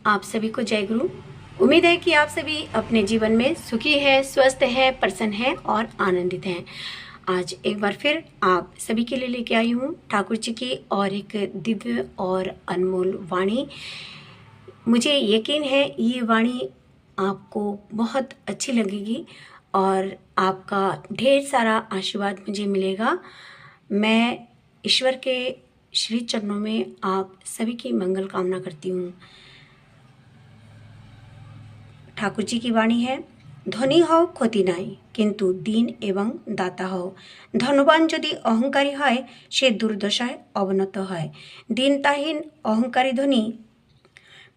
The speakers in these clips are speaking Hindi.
आप सभी को जय गुरु। उम्मीद है कि आप सभी अपने जीवन में सुखी हैं, स्वस्थ हैं, प्रसन्न हैं और आनंदित हैं। आज एक बार फिर आप सभी के लिए लेके आई हूँ ठाकुर जी की और एक दिव्य और अनमोल वाणी। मुझे यकीन है ये वाणी आपको बहुत अच्छी लगेगी और आपका ढेर सारा आशीर्वाद मुझे मिलेगा। मैं ईश्वर के श्री चरणों में आप सभी की मंगल कामना करती हूँ। ठाकुर जी की वाणी है, धनी हओ क्षति নাই কিন্তু दीन एवं दाता हओ। धनवान यदि अहंकारी হয় সে দুর্দশায় অবনত হয়। দিনতাহীন অহংকারী ধনী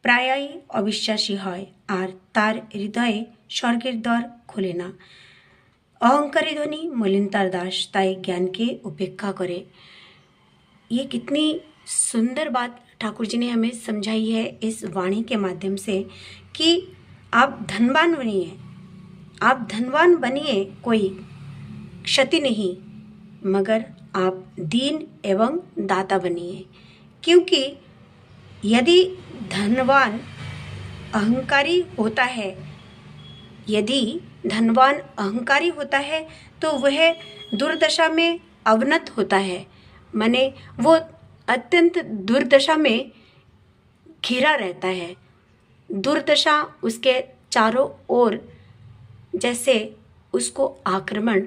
প্রায়ই অবিশ্বাসী হয় আর তার হৃদয়ে স্বর্গের দ্বার খোলে না। अहंकारी धनी मलिनतार दास ताई ज्ञान के उपेक्षा करे। ये कितनी सुंदर बात ठाकुर जी ने हमें समझाई है इस वाणी के माध्यम से कि आप धनवान बनिए, आप धनवान बनिए, कोई क्षति नहीं, मगर आप दीन एवं दाता बनिए। क्योंकि यदि धनवान अहंकारी होता है, यदि धनवान अहंकारी होता है तो वह दुर्दशा में अवनत होता है, माने वो अत्यंत दुर्दशा में घिरा रहता है। दुर्दशा उसके चारों ओर जैसे उसको आक्रमण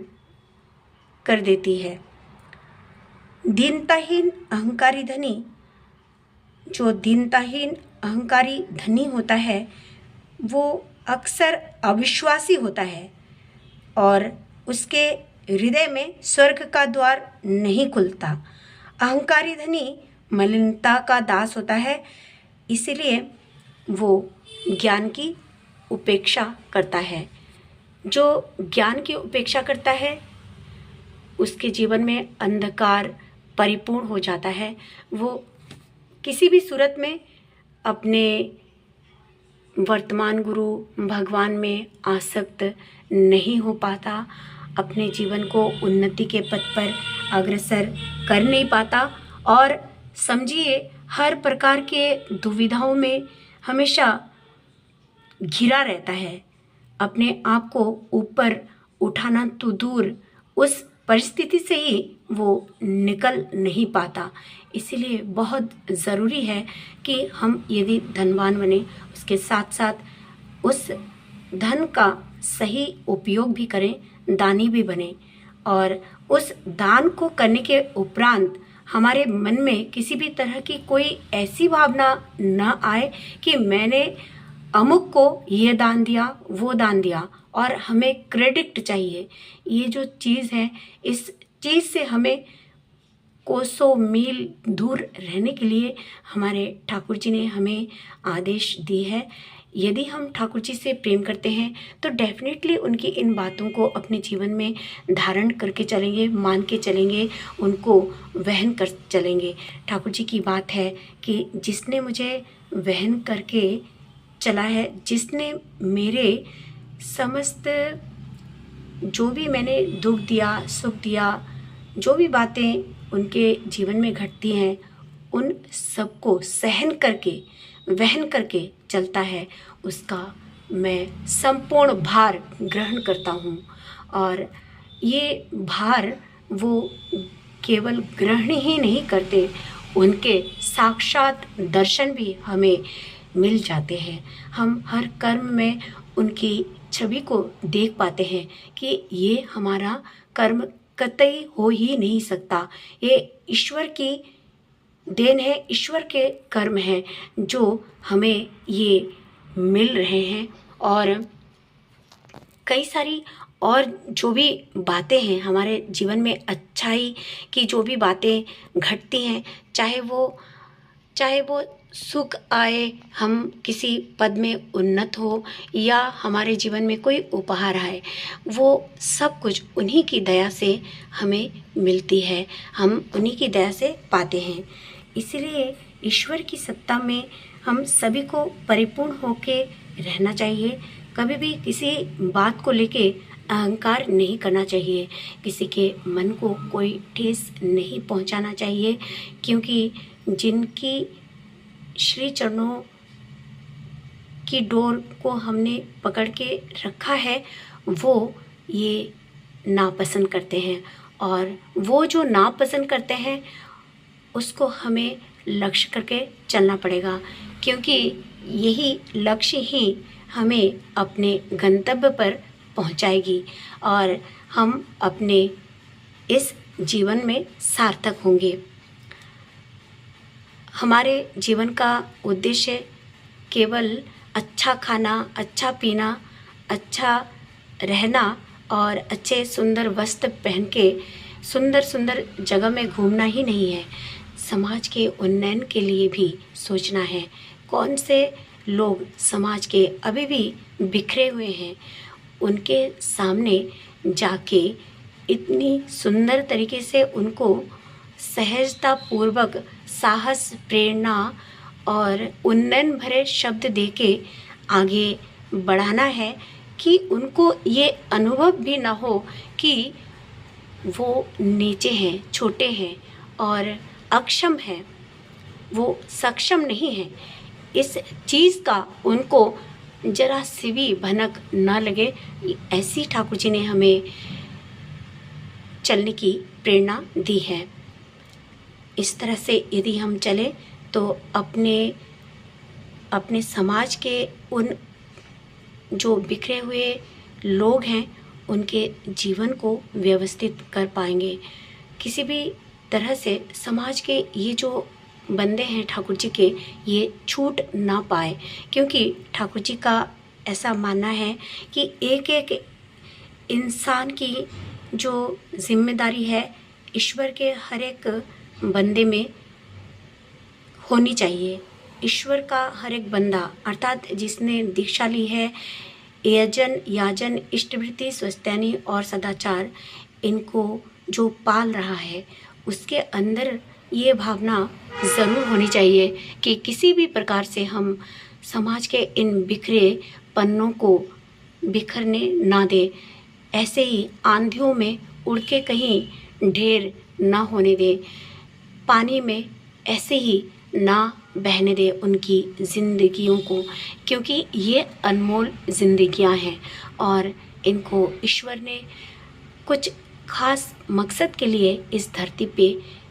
कर देती है। दीनताहीन अहंकारी धनी, जो दीनताहीन अहंकारी धनी होता है वो अक्सर अविश्वासी होता है और उसके हृदय में स्वर्ग का द्वार नहीं खुलता। अहंकारी धनी मलिनता का दास होता है, इसीलिए वो ज्ञान की उपेक्षा करता है। जो ज्ञान की उपेक्षा करता है उसके जीवन में अंधकार परिपूर्ण हो जाता है। वो किसी भी सूरत में अपने वर्तमान गुरु भगवान में आसक्त नहीं हो पाता, अपने जीवन को उन्नति के पथ पर अग्रसर कर नहीं पाता और समझिए हर प्रकार के दुविधाओं में हमेशा घिरा रहता है। अपने आप को ऊपर उठाना तो दूर, उस परिस्थिति से ही वो निकल नहीं पाता। इसीलिए बहुत ज़रूरी है कि हम यदि धनवान बने, उसके साथ साथ उस धन का सही उपयोग भी करें, दानी भी बने और उस दान को करने के उपरांत हमारे मन में किसी भी तरह की कोई ऐसी भावना न आए कि मैंने अमुक को ये दान दिया, वो दान दिया और हमें क्रेडिट चाहिए। ये जो चीज़ है, इस चीज़ से हमें कोसों मील दूर रहने के लिए हमारे ठाकुर जी ने हमें आदेश दी है। यदि हम ठाकुर जी से प्रेम करते हैं तो डेफिनेटली उनकी इन बातों को अपने जीवन में धारण करके चलेंगे, मान के चलेंगे, उनको वहन कर चलेंगे। ठाकुर जी की बात है कि जिसने मुझे वहन करके चला है, जिसने मेरे समस्त जो भी मैंने दुख दिया, सुख दिया, जो भी बातें उनके जीवन में घटती हैं, उन सबको सहन करके, वहन करके चलता है, उसका मैं संपूर्ण भार ग्रहण करता हूँ। और ये भार वो केवल ग्रहण ही नहीं करते, उनके साक्षात दर्शन भी हमें मिल जाते हैं। हम हर कर्म में उनकी छवि को देख पाते हैं कि ये हमारा कर्म कतई हो ही नहीं सकता। ये ईश्वर की देन है, ईश्वर के कर्म हैं जो हमें ये मिल रहे हैं। और कई सारी और जो भी बातें हैं हमारे जीवन में, अच्छाई की जो भी बातें घटती हैं, चाहे वो सुख आए, हम किसी पद में उन्नत हो या हमारे जीवन में कोई उपहार आए, वो सब कुछ उन्हीं की दया से हमें मिलती है, हम उन्हीं की दया से पाते हैं। इसलिए ईश्वर की सत्ता में हम सभी को परिपूर्ण होके रहना चाहिए। कभी भी किसी बात को लेके अहंकार नहीं करना चाहिए, किसी के मन को कोई ठेस नहीं पहुंचाना चाहिए, क्योंकि जिनकी श्री चरणों की डोर को हमने पकड़ के रखा है वो ये नापसंद करते हैं, और वो जो नापसंद करते हैं उसको हमें लक्ष्य करके चलना पड़ेगा, क्योंकि यही लक्ष्य ही हमें अपने गंतव्य पर पहुंचाएगी और हम अपने इस जीवन में सार्थक होंगे। हमारे जीवन का उद्देश्य केवल अच्छा खाना, अच्छा पीना, अच्छा रहना और अच्छे सुंदर वस्त्र पहन के सुंदर सुंदर जगह में घूमना ही नहीं है। समाज के उन्नयन के लिए भी सोचना है। कौन से लोग समाज के अभी भी बिखरे हुए हैं, उनके सामने जाके इतनी सुंदर तरीके से उनको सहजतापूर्वक साहस, प्रेरणा और उन्नयन भरे शब्द देके आगे बढ़ाना है कि उनको ये अनुभव भी ना हो कि वो नीचे हैं, छोटे हैं और अक्षम हैं, वो सक्षम नहीं हैं। इस चीज़ का उनको जरा सी भी भनक ना लगे, ऐसी ठाकुर जी ने हमें चलने की प्रेरणा दी है। इस तरह से यदि हम चले तो अपने समाज के उन जो बिखरे हुए लोग हैं उनके जीवन को व्यवस्थित कर पाएंगे। किसी भी तरह से समाज के ये जो बंदे हैं ठाकुर जी के, ये छूट ना पाए, क्योंकि ठाकुर जी का ऐसा मानना है कि एक एक इंसान की जो जिम्मेदारी है ईश्वर के हर एक बंदे में होनी चाहिए। ईश्वर का हर एक बंदा अर्थात जिसने दीक्षा ली है, यजन, याजन, इष्टवृत्ति, स्वस्त्यानी और सदाचार, इनको जो पाल रहा है उसके अंदर ये भावना ज़रूर होनी चाहिए कि किसी भी प्रकार से हम समाज के इन बिखरे पन्नों को बिखरने ना दें। ऐसे ही आंधियों में उड़ के कहीं ढेर ना होने दें, पानी में ऐसे ही ना बहने दें उनकी ज़िंदगियों को, क्योंकि ये अनमोल ज़िंदगियां हैं और इनको ईश्वर ने कुछ खास मकसद के लिए इस धरती पे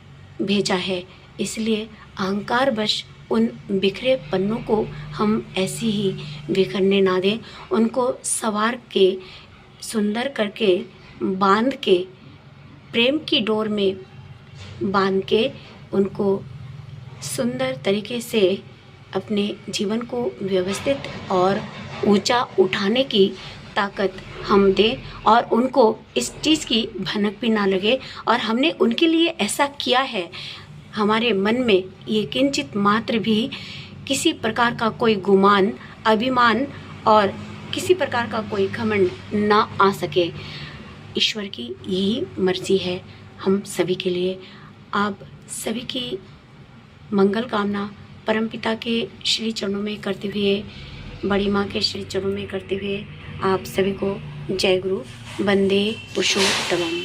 भेजा है। इसलिए अहंकारवश उन बिखरे पन्नों को हम ऐसे ही बिखरने ना दें, उनको संवार के, सुंदर करके, बांध के, प्रेम की डोर में बांध के उनको सुंदर तरीके से अपने जीवन को व्यवस्थित और ऊंचा उठाने की ताकत हम दें और उनको इस चीज़ की भनक भी ना लगे और हमने उनके लिए ऐसा किया है, हमारे मन में ये किंचित मात्र भी किसी प्रकार का कोई गुमान, अभिमान और किसी प्रकार का कोई घमंड ना आ सके। ईश्वर की यही मर्जी है हम सभी के लिए। आप सभी की मंगल कामना परमपिता के श्री चरणों में करते हुए, बड़ी माँ के श्री चरणों में करते हुए आप सभी को जय गुरु, वंदे पुरुषोत्तमम्।